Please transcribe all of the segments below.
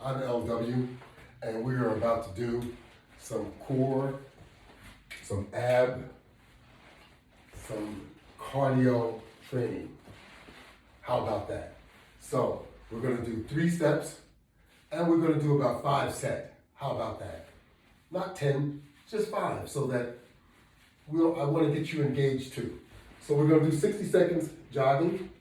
I'm LW, and we are about to do some core, some ab, some cardio training. How about that? So we're gonna do 3 steps, and we're gonna do about 5 sets. How about that? Not 10, just 5, so that I wanna get you engaged too. So we're gonna do 60 seconds jogging,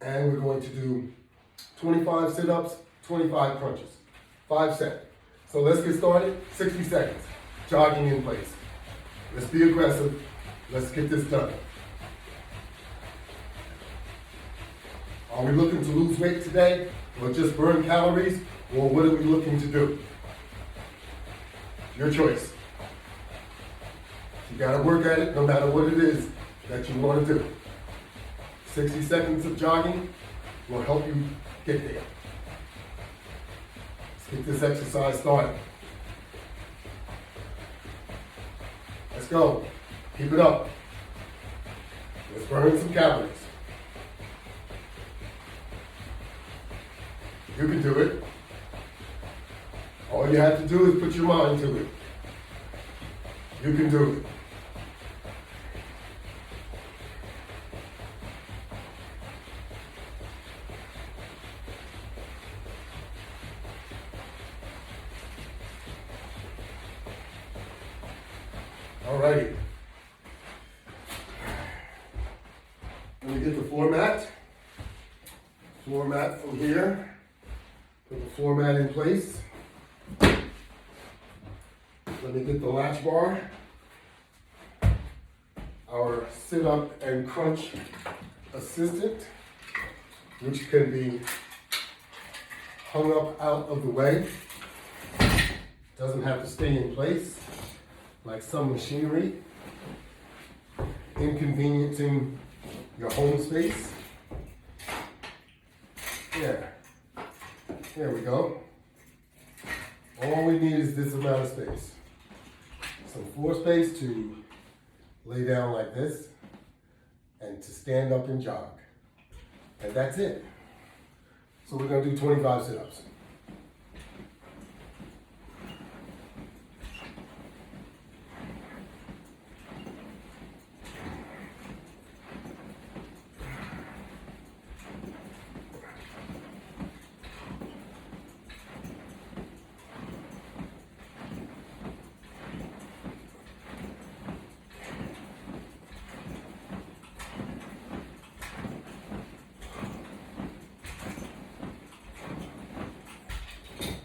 and we're going to do 25 sit-ups, 25 crunches, 5 sets. So let's get started, 60 seconds, jogging in place. Let's be aggressive, let's get this done. Are we looking to lose weight today, or just burn calories, or what are we looking to do? Your choice. You gotta work at it no matter what it is that you wanna do. 60 seconds of jogging will help you get there. Let's get this exercise started. Let's go. Keep it up. Let's burn some calories. You can do it. All you have to do is put your mind to it. You can do it. Alrighty. Let me get the floor mat. Floor mat from here. Put the floor mat in place. Let me get the latch bar. Our sit-up and crunch assistant, which can be hung up out of the way. Doesn't have to stay in place like some machinery, inconveniencing your home space. There we go. All we need is this amount of space. Some floor space to lay down like this and to stand up and jog. And that's it. So we're gonna do 25 sit-ups.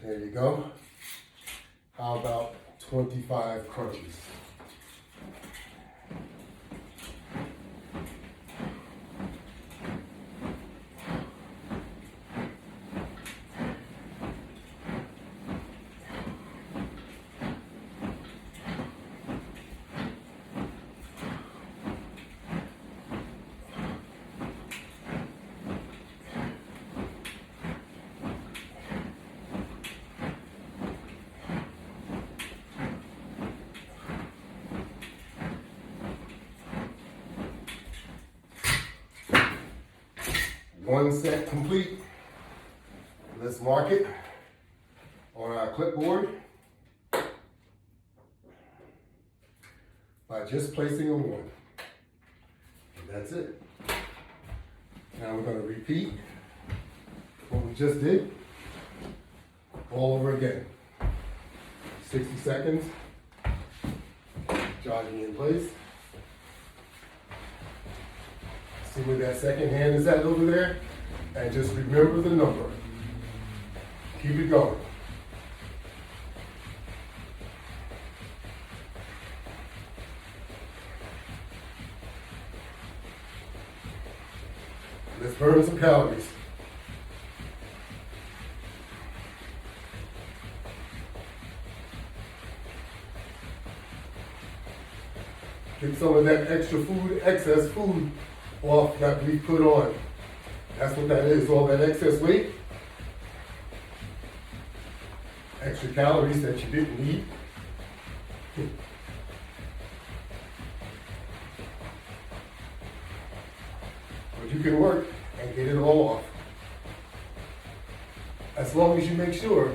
There you go. How about 25 crunches? One set complete. Let's mark it on our clipboard by just placing a 1. And that's it. Now we're going to repeat what we just did all over again. 60 seconds, jogging in place. See where that second hand is at over there? And just remember the number. Keep it going. Let's burn some calories. Get some of that extra food, excess food off that we put on. That's what that is, all that excess weight. Extra calories that you didn't need. But you can work and get it all off. as long as you make sure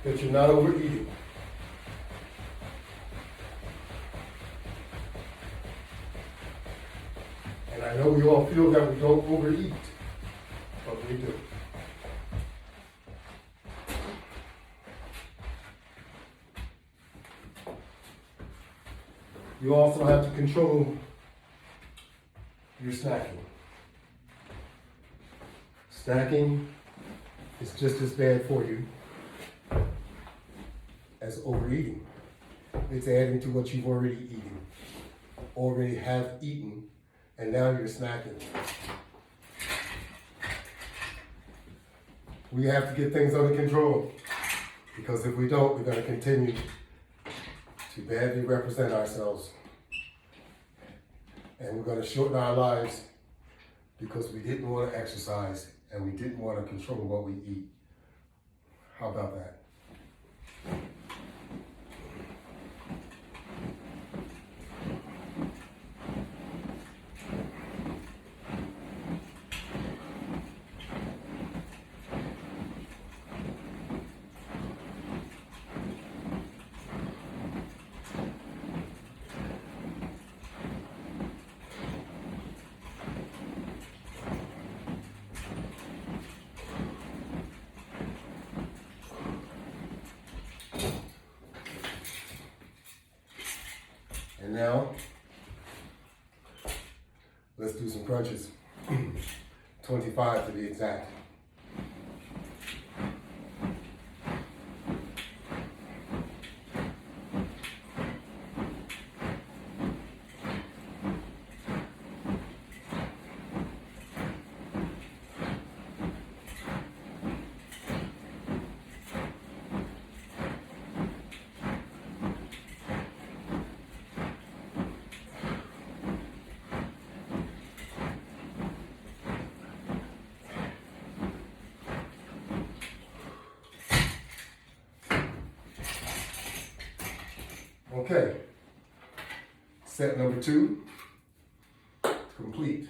that you're not overeating. And I know we all feel that we don't overeat, but we do. You also have to control your snacking. Snacking is just as bad for you as overeating. It's adding to what you've already have eaten, and now you're snacking. We have to get things under control, because if we don't, we're going to continue to badly represent ourselves, and we're going to shorten our lives because we didn't want to exercise and we didn't want to control what we eat. How about that? And now, let's do some crunches. 25 to be exact. Okay, set number 2, complete.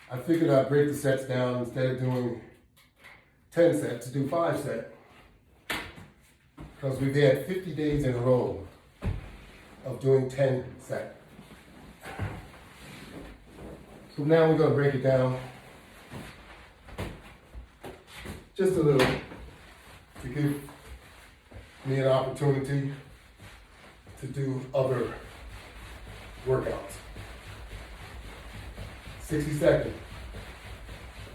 I figured I'd break the sets down instead of doing 10 sets to do 5 sets, because we've had 50 days in a row of doing 10 sets. So now we're going to break it down just a little to give me an opportunity to do other workouts. 60-second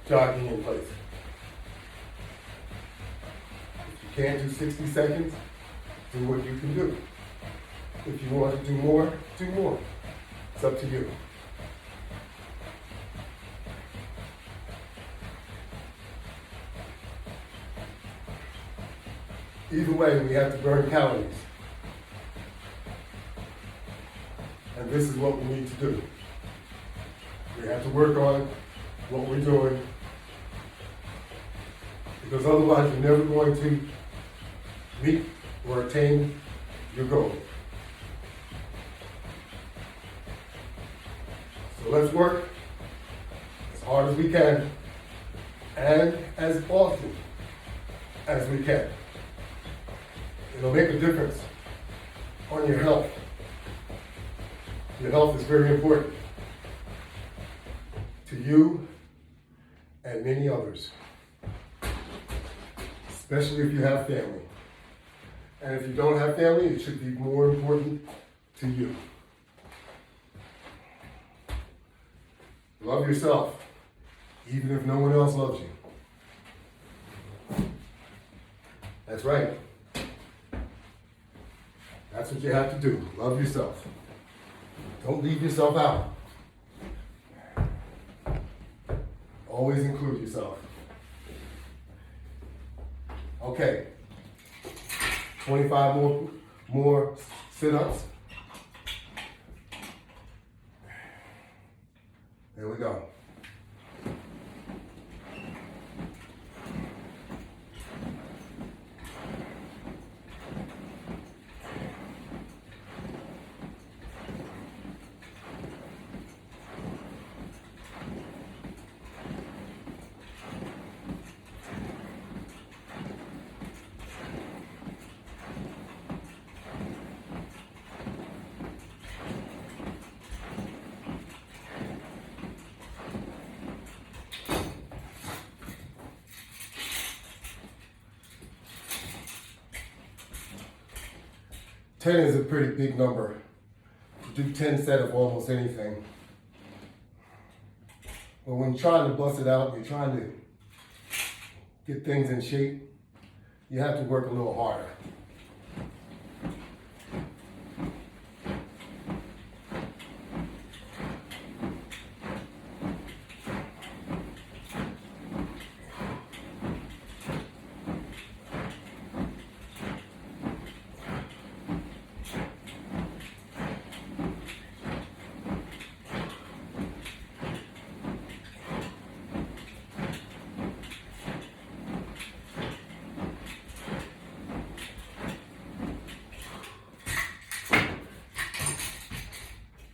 jogging in place. If you can't do 60 seconds, do what you can do. If you want to do more, do more. It's up to you. Either way, we have to burn calories. And this is what we need to do. We have to work on what we're doing, because otherwise you're never going to meet or attain your goal. So let's work as hard as we can and as often as we can. It'll make a difference on your health. Your health is very important to you and many others, especially if you have family. And if you don't have family, it should be more important to you. Love yourself, even if no one else loves you. That's right. That's what you have to do. Love yourself. Don't leave yourself out. Always include yourself. Okay. 25 more sit-ups. There we go. 10 is a pretty big number. To do 10 sets of almost anything. But when you're trying to bust it out, you're trying to get things in shape, you have to work a little harder.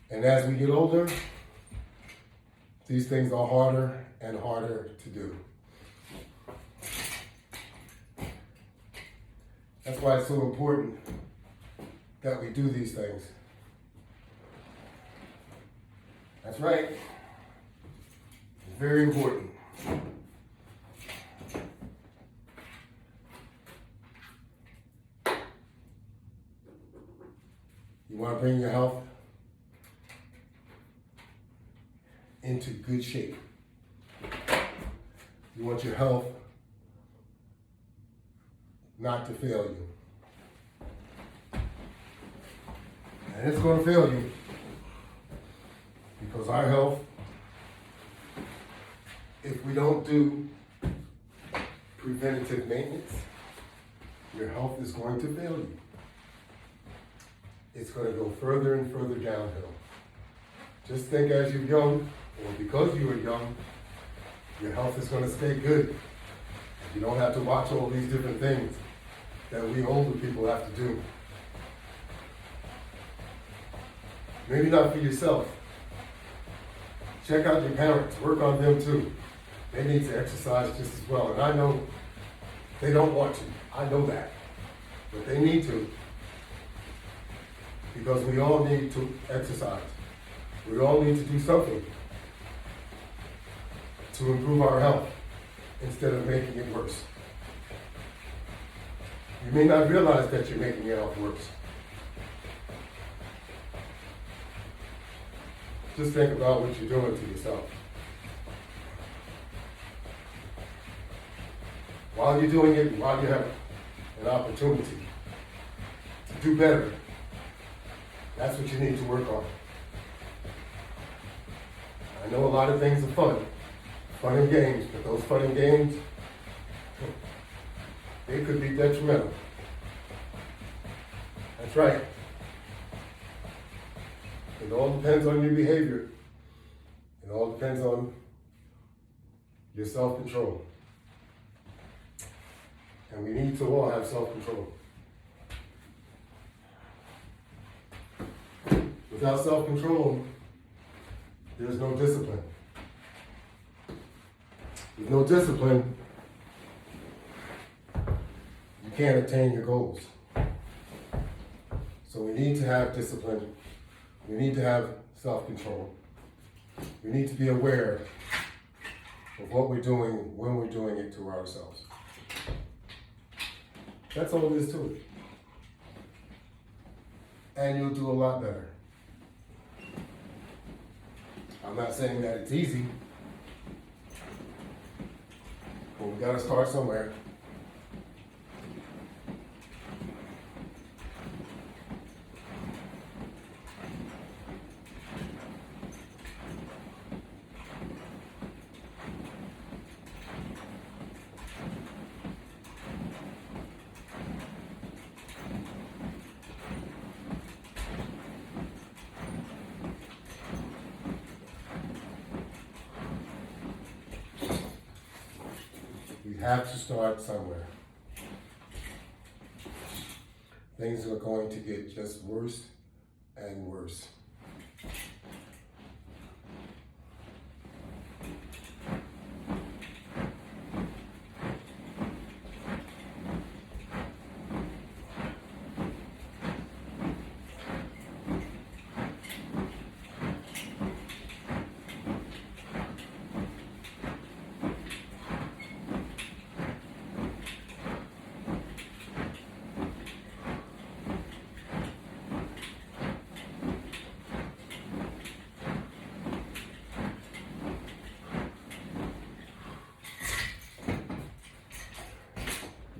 And as we get older, these things are harder and harder to do. That's why it's so important that we do these things. That's right. It's very important. You want to bring your health into good shape. You want your health not to fail you. And it's going to fail you because our health, if we don't do preventative maintenance, your health is going to fail you. It's going to go further and further downhill. Just think as you're young, or because you are young, your health is going to stay good. You don't have to watch all these different things that we older people have to do. Maybe not for yourself. Check out your parents, work on them too. They need to exercise just as well. And I know they don't want to. I know that. But they need to. Because we all need to exercise. We all need to do something to improve our health instead of making it worse. You may not realize that you're making your health worse. Just think about what you're doing to yourself. While you're doing it, while you have an opportunity to do better, that's what you need to work on. I know a lot of things are fun and games, but those fun and games, they could be detrimental. That's right. It all depends on your behavior. It all depends on your self-control. And we need to all have self-control. Without self-control, there's no discipline. With no discipline, you can't attain your goals. So we need to have discipline. We need to have self-control. We need to be aware of what we're doing when we're doing it to ourselves. That's all there is to it. And you'll do a lot better. I'm not saying that it's easy, but we gotta start somewhere. We have to start somewhere. Things are going to get just worse and worse.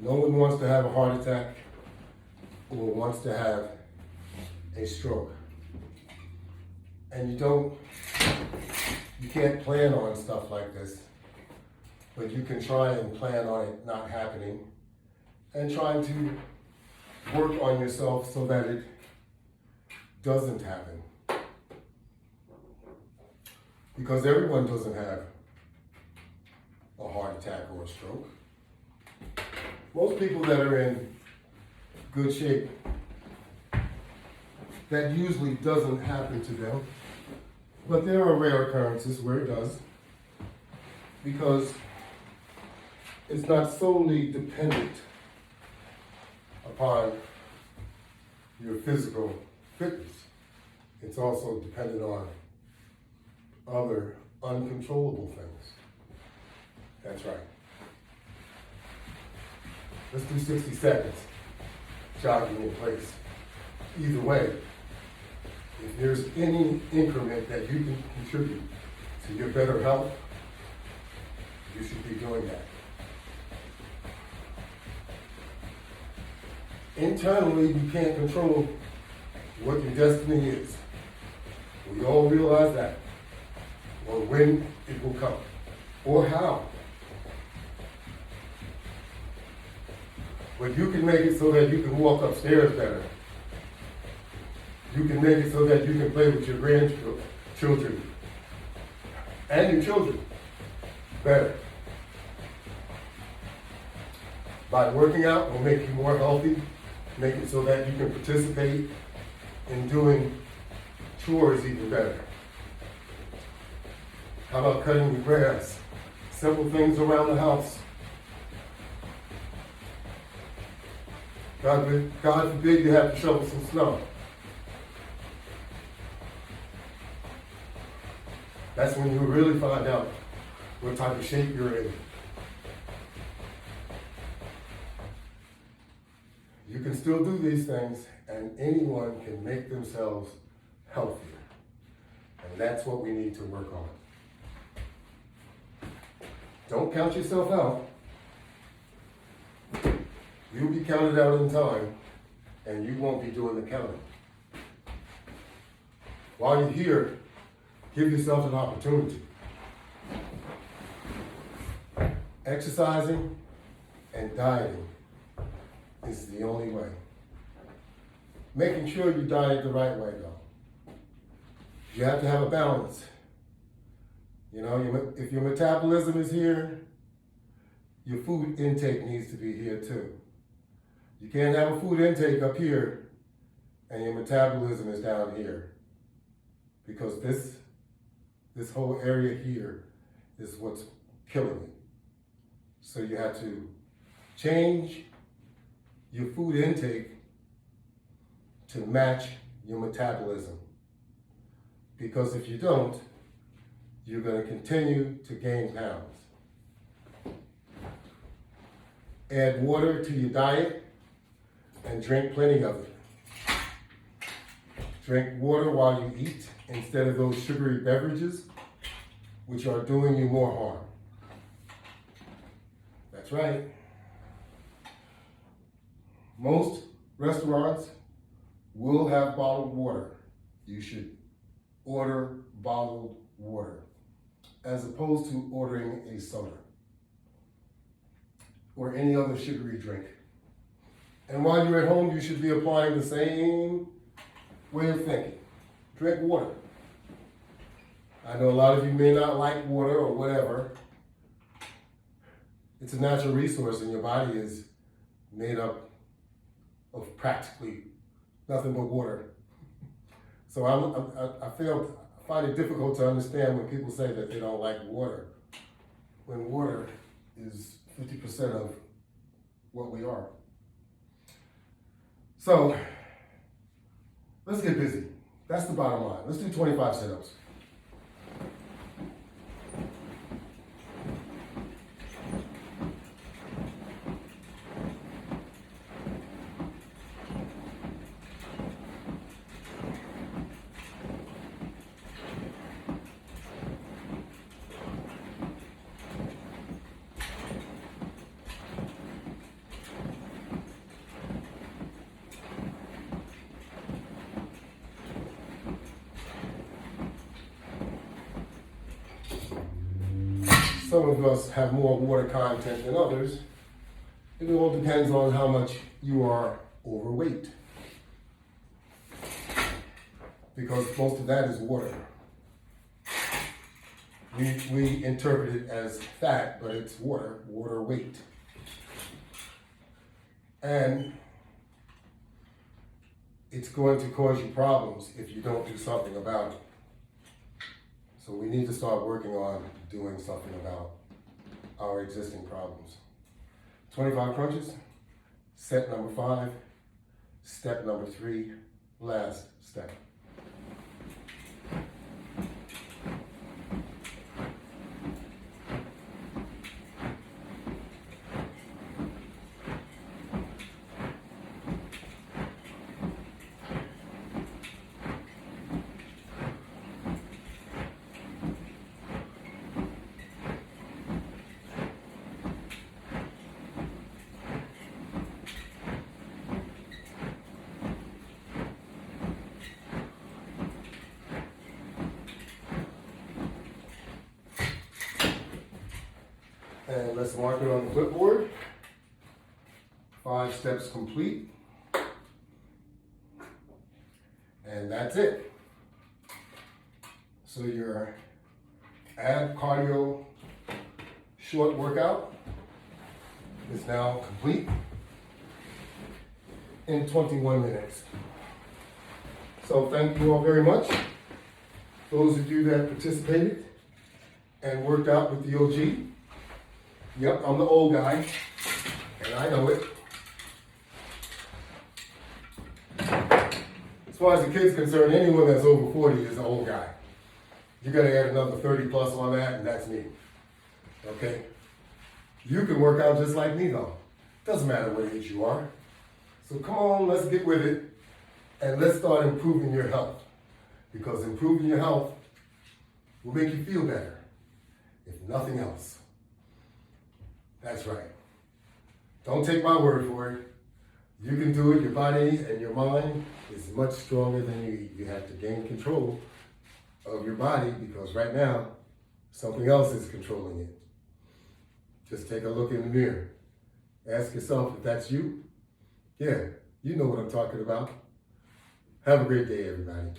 No one wants to have a heart attack or wants to have a stroke. And you can't plan on stuff like this, but you can try and plan on it not happening and trying to work on yourself so that it doesn't happen. Because everyone doesn't have a heart attack or a stroke. Most people that are in good shape, that usually doesn't happen to them. But there are rare occurrences where it does, because it's not solely dependent upon your physical fitness. It's also dependent on other uncontrollable things. That's right. Let's do 60 seconds, jogging in place. Either way, if there's any increment that you can contribute to your better health, you should be doing that. Internally, you can't control what your destiny is. We all realize that, or when it will come, or how. But you can make it so that you can walk upstairs better. You can make it so that you can play with your grandchildren and your children better. By working out will make you more healthy, make it so that you can participate in doing chores even better. How about cutting the grass? Simple things around the house. God forbid you have to shovel some snow. That's when you really find out what type of shape you're in. You can still do these things, and anyone can make themselves healthier. And that's what we need to work on. Don't count yourself out. You'll be counted out in time, and you won't be doing the counting. While you're here, give yourself an opportunity. Exercising and dieting is the only way. Making sure you diet the right way, though. You have to have a balance. You know, if your metabolism is here, your food intake needs to be here too. You can't have a food intake up here and your metabolism is down here, because this whole area here is what's killing you. So you have to change your food intake to match your metabolism. Because if you don't, you're going to continue to gain pounds. Add water to your diet and drink plenty of it. Drink water while you eat instead of those sugary beverages, which are doing you more harm. That's right. Most restaurants will have bottled water. You should order bottled water as opposed to ordering a soda or any other sugary drink. And while you're at home, you should be applying the same way of thinking. Drink water. I know a lot of you may not like water or whatever. It's a natural resource, and your body is made up of practically nothing but water. So I find it difficult to understand when people say that they don't like water, when water is 50% of what we are. So let's get busy. That's the bottom line. Let's do 25 sit-ups. Some of us have more water content than others. It all depends on how much you are overweight. Because most of that is water. We interpret it as fat, but it's water weight. And it's going to cause you problems if you don't do something about it. So we need to start working on doing something about our existing problems. 25 crunches, set number 5, step number 3, last step. And let's mark it on the clipboard. 5 steps complete. And that's it. So your ab cardio short workout is now complete in 21 minutes. So thank you all very much. Those of you that participated and worked out with the OG. Yep, I'm the old guy, and I know it. As far as the kid's concerned, anyone that's over 40 is an old guy. You gotta add another 30 plus on that, and that's me. Okay? You can work out just like me though. Doesn't matter what age you are. So come on, let's get with it, and let's start improving your health. Because improving your health will make you feel better, if nothing else. That's right. Don't take my word for it. You can do it. Your body and your mind is much stronger than you eat. You have to gain control of your body because right now, something else is controlling it. Just take a look in the mirror. Ask yourself if that's you. Yeah, you know what I'm talking about. Have a great day, everybody.